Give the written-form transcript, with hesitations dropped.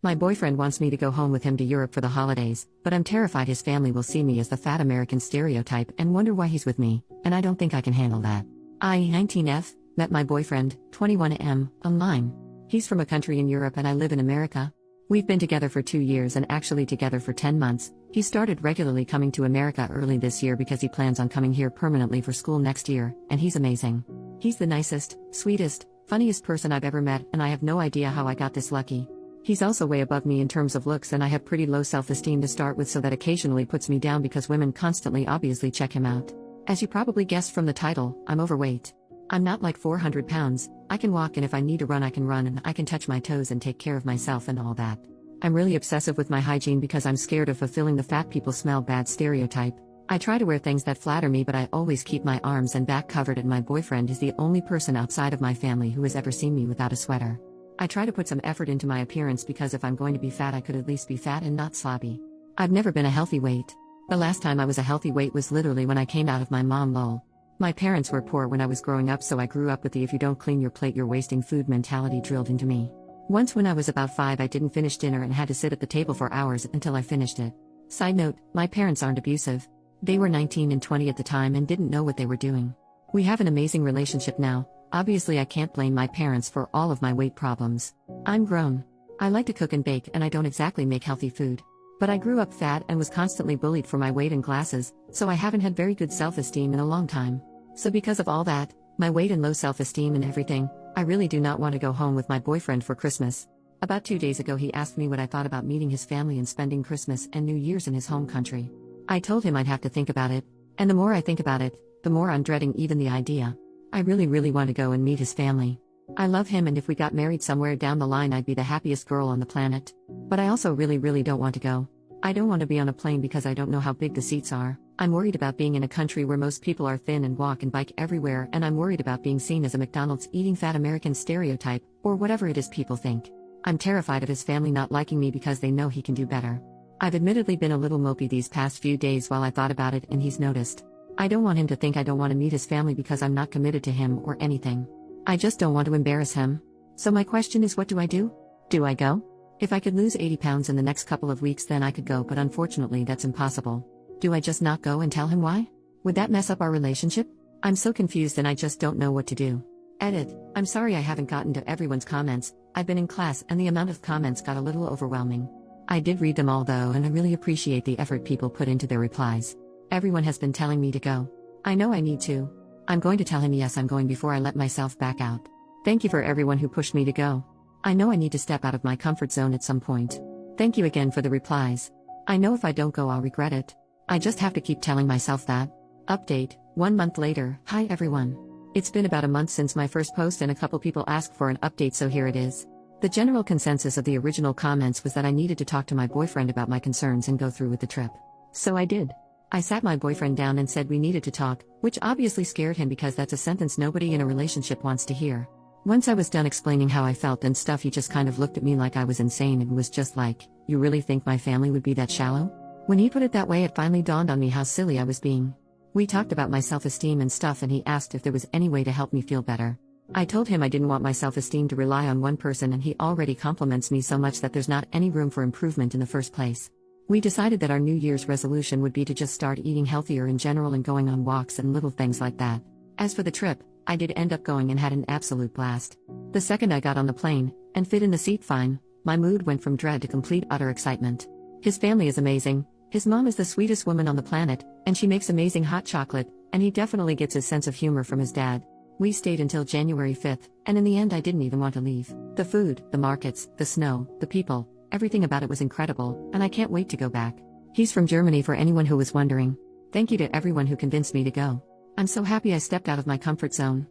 My boyfriend wants me to go home with him to Europe for the holidays, but I'm terrified his family will see me as the fat American stereotype and wonder why he's with me, and I don't think I can handle that. I, 19F, met my boyfriend, 21M, online. He's from a country in Europe and I live in America. We've been together for 2 years and actually together for 10 months. He started regularly coming to America early this year because he plans on coming here permanently for school next year, and he's amazing. He's the nicest, sweetest, funniest person I've ever met, and I have no idea how I got this lucky. He's also way above me in terms of looks, and I have pretty low self-esteem to start with, so that occasionally puts me down because women constantly obviously check him out. As you probably guessed from the title, I'm overweight. I'm not like 400 pounds, I can walk, and if I need to run I can run, and I can touch my toes and take care of myself and all that. I'm really obsessive with my hygiene because I'm scared of fulfilling the fat people smell bad stereotype. I try to wear things that flatter me, but I always keep my arms and back covered, and my boyfriend is the only person outside of my family who has ever seen me without a sweater. I try to put some effort into my appearance because if I'm going to be fat I could at least be fat and not sloppy. I've never been a healthy weight. The last time I was a healthy weight was literally when I came out of my mom lol. My parents were poor when I was growing up, so I grew up with the if you don't clean your plate you're wasting food mentality drilled into me. Once when I was about 5 I didn't finish dinner and had to sit at the table for hours until I finished it. Side note, my parents aren't abusive. They were 19 and 20 at the time and didn't know what they were doing. We have an amazing relationship now. Obviously I can't blame my parents for all of my weight problems. I'm grown. I like to cook and bake, and I don't exactly make healthy food. But I grew up fat and was constantly bullied for my weight and glasses, so I haven't had very good self-esteem in a long time. So because of all that, my weight and low self-esteem and everything, I really do not want to go home with my boyfriend for Christmas. About 2 days ago he asked me what I thought about meeting his family and spending Christmas and New Year's in his home country. I told him I'd have to think about it, and the more I think about it, the more I'm dreading even the idea. I really want to go and meet his family. I love him, and if we got married somewhere down the line I'd be the happiest girl on the planet. But I also really don't want to go. I don't want to be on a plane because I don't know how big the seats are. I'm worried about being in a country where most people are thin and walk and bike everywhere, and I'm worried about being seen as a McDonald's eating fat American stereotype, or whatever it is people think. I'm terrified of his family not liking me because they know he can do better. I've admittedly been a little mopey these past few days while I thought about it, and he's noticed. I don't want him to think I don't want to meet his family because I'm not committed to him or anything. I just don't want to embarrass him. So my question is, what do I do? Do I go? If I could lose 80 pounds in the next couple of weeks then I could go, but unfortunately that's impossible. Do I just not go and tell him why? Would that mess up our relationship? I'm so confused and I just don't know what to do. Edit. I'm sorry I haven't gotten to everyone's comments. I've been in class and the amount of comments got a little overwhelming. I did read them all though, and I really appreciate the effort people put into their replies. Everyone has been telling me to go. I know I need to. I'm going to tell him yes I'm going before I let myself back out. Thank you for everyone who pushed me to go. I know I need to step out of my comfort zone at some point. Thank you again for the replies. I know if I don't go I'll regret it. I just have to keep telling myself that. Update, 1 month later. Hi everyone. It's been about a month since my first post and a couple people asked for an update, so here it is. The general consensus of the original comments was that I needed to talk to my boyfriend about my concerns and go through with the trip. So I did. I sat my boyfriend down and said we needed to talk, which obviously scared him because that's a sentence nobody in a relationship wants to hear. Once I was done explaining how I felt and stuff, he just kind of looked at me like I was insane and was just like, "You really think my family would be that shallow?" When he put it that way it finally dawned on me how silly I was being. We talked about my self-esteem and stuff and he asked if there was any way to help me feel better. I told him I didn't want my self-esteem to rely on one person, and he already compliments me so much that there's not any room for improvement in the first place. We decided that our New Year's resolution would be to just start eating healthier in general and going on walks and little things like that. As for the trip, I did end up going and had an absolute blast. The second I got on the plane, and fit in the seat fine, my mood went from dread to complete utter excitement. His family is amazing. His mom is the sweetest woman on the planet, and she makes amazing hot chocolate, and he definitely gets his sense of humor from his dad. We stayed until January 5th, and in the end I didn't even want to leave. The food, the markets, the snow, the people, everything about it was incredible, and I can't wait to go back. He's from Germany for anyone who was wondering. Thank you to everyone who convinced me to go. I'm so happy I stepped out of my comfort zone.